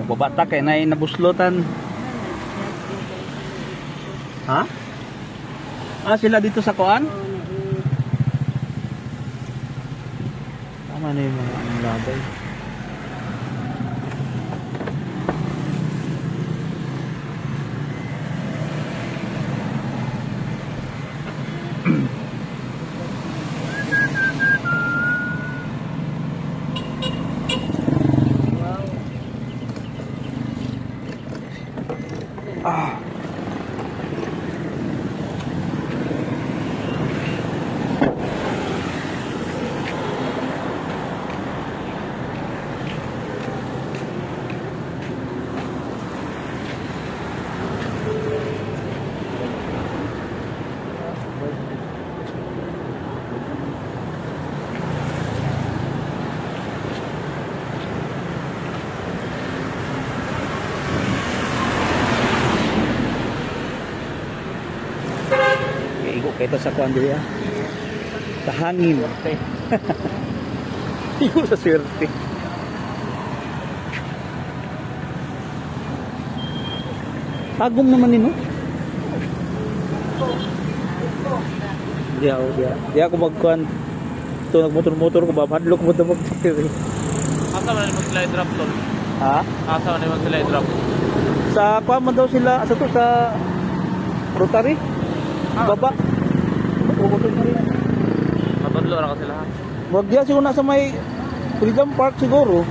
Magbabata kay na nabuslutan. Ha? Sila dito sa kuan? Tama na yung mga anong labay. Igo kayo sa kuan diri sa hangin. Igo sa swerte. Tagong naman nino. Di ako magkuan. Ito nagmotor-motor ko ba? Padlock mo ito mag-tiri. Asa man mag-slide drop tol? Ha? Asa man mag-slide drop? Sa kuan man daw sila, sa to sa Rotary. Baba. Matudlo ra ka sila ha? Wag diya siguro nasa may Freedom Park siguro.